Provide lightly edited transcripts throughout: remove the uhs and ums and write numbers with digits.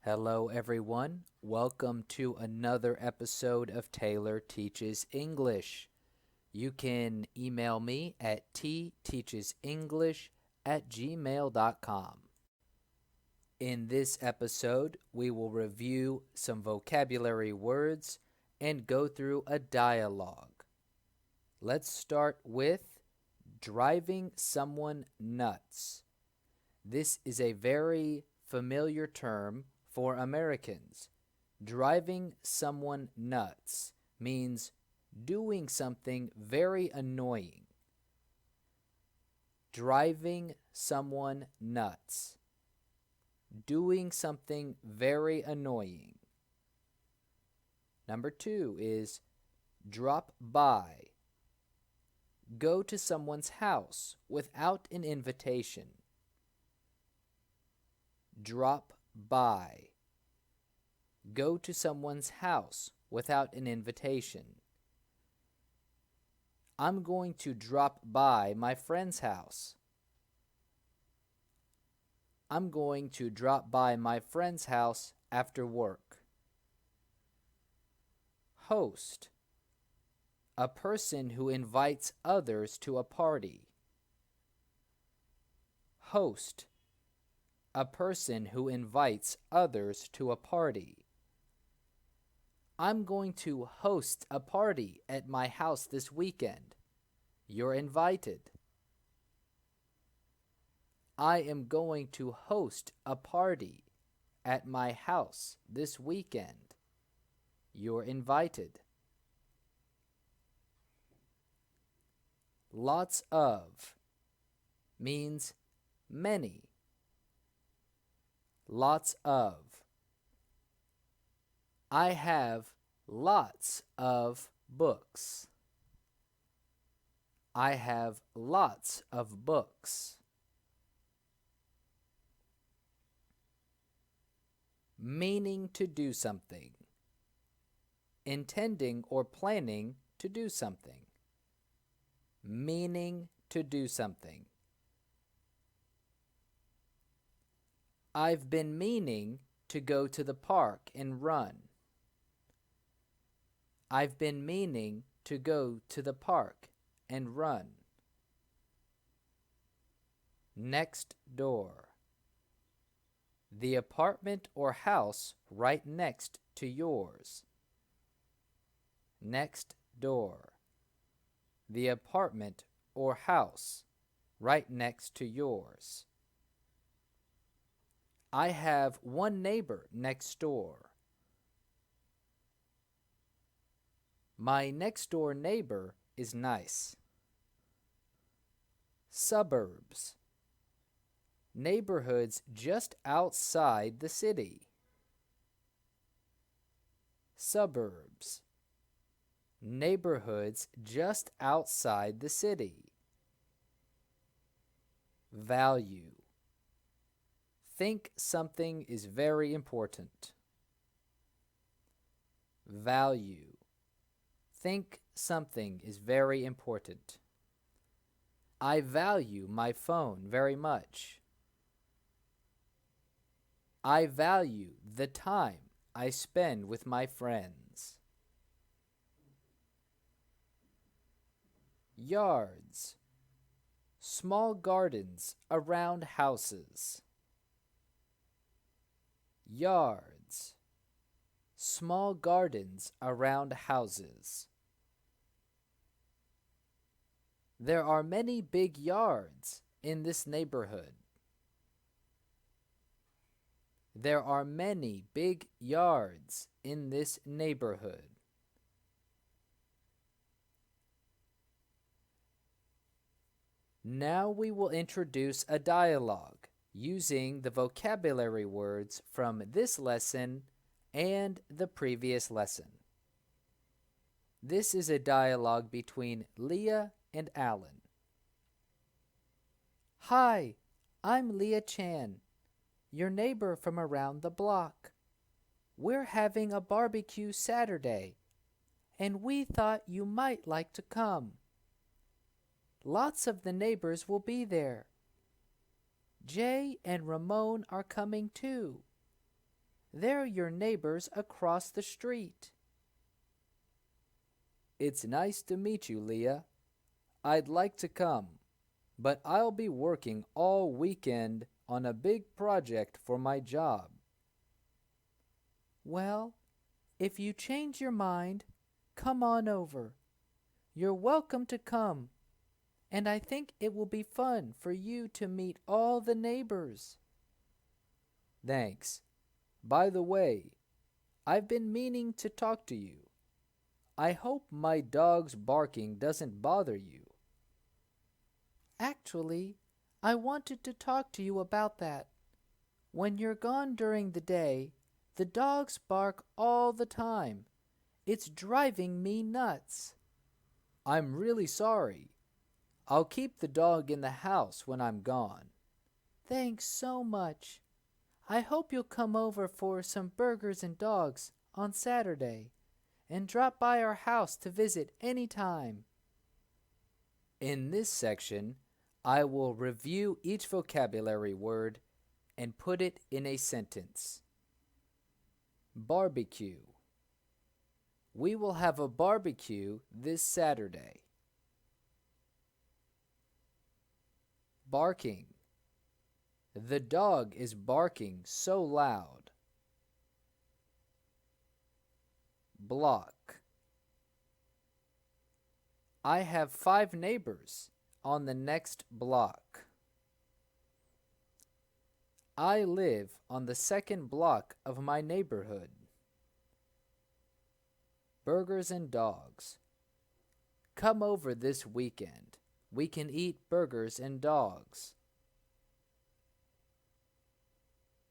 Hello, everyone. Welcome to another episode of Taylor Teaches English. You can email me at tteachesenglish@gmail.com. In this episode, we will review some vocabulary words and go through a dialogue. Let's start with driving someone nuts. This is a very familiar term for Americans. Driving someone nuts means doing something very annoying. Driving someone nuts. Doing something very annoying. Number 2 is drop by. Go to someone's house without an invitation. Drop by. Go to someone's house without an invitation. I'm going to drop by my friend's house. I'm going to drop by my friend's house after work. Host. A person who invites others to a party. Host. A person who invites others to a party. I'm going to host a party at my house this weekend. You're invited. I am going to host a party at my house this weekend. You're invited. Lots of means many. Lots of. I have lots of books. I have lots of books. Meaning to do something. Intending or planning to do something. Meaning to do something. I've been meaning to go to the park and run. I've been meaning to go to the park and run. Next door. The apartment or house right next to yours. Next door. The apartment or house right next to yours. I have one neighbor next door. My next door neighbor is nice. Suburbs. Neighborhoods just outside the city. Suburbs. Neighborhoods just outside the city. Value. Think something is very important. Value. Think something is very important. I value my phone very much. I value the time I spend with my friends. Yards. Small gardens around houses. Yards. Small gardens around houses. There are many big yards in this neighborhood. There are many big yards in this neighborhood. Now we will introduce a dialogue using the vocabulary words from this lesson and the previous lesson. This is a dialogue between Leah and Alan. Hi, I'm Leah Chan, your neighbor from around the block. We're having a barbecue Saturday, and we thought you might like to come. Lots of the neighbors will be there. Jay and Ramon are coming too. They're your neighbors across the street. It's nice to meet you, Leah. I'd like to come, but I'll be working all weekend on a big project for my job. Well, if you change your mind, come on over. You're welcome to come, and I think it will be fun for you to meet all the neighbors. Thanks. By the way, I've been meaning to talk to you. I hope my dog's barking doesn't bother you. Actually, I wanted to talk to you about that. When you're gone during the day, the dogs bark all the time. It's driving me nuts. I'm really sorry. I'll keep the dog in the house when I'm gone. Thanks so much. I hope you'll come over for some burgers and dogs on Saturday and drop by our house to visit any time. In this section, I will review each vocabulary word and put it in a sentence. Barbecue. We will have a barbecue this Saturday. Barking. The dog is barking so loud. Block. I have 5 neighbors on the next block. I live on the second block of my neighborhood. Burgers and dogs. Come over this weekend. We can eat burgers and dogs.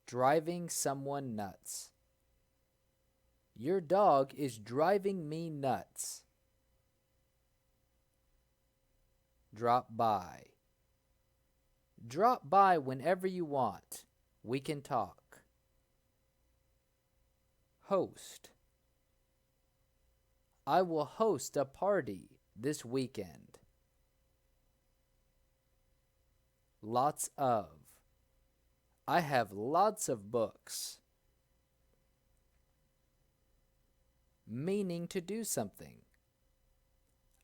Driving someone nuts. Your dog is driving me nuts. Drop by. Drop by whenever you want. We can talk. Host. I will host a party this weekend. Lots of. I have lots of books. Meaning to do something.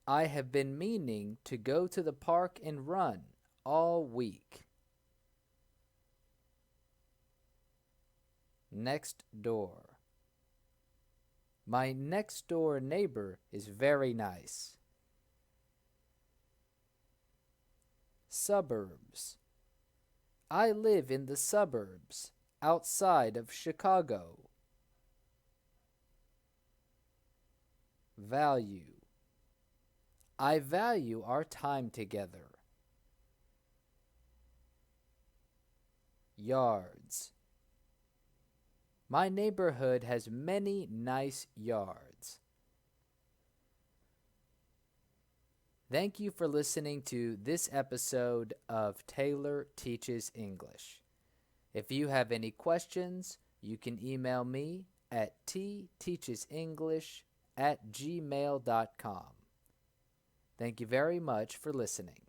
I have been meaning to go to the park and run all week. Next door. My next door neighbor is very nice. Suburbs. I live in the suburbs outside of Chicago. Value. I value our time together. Yards. My neighborhood has many nice yards. Thank you for listening to this episode of Taylor Teaches English. If you have any questions, you can email me at tteachesenglish@gmail.com. Thank you very much for listening.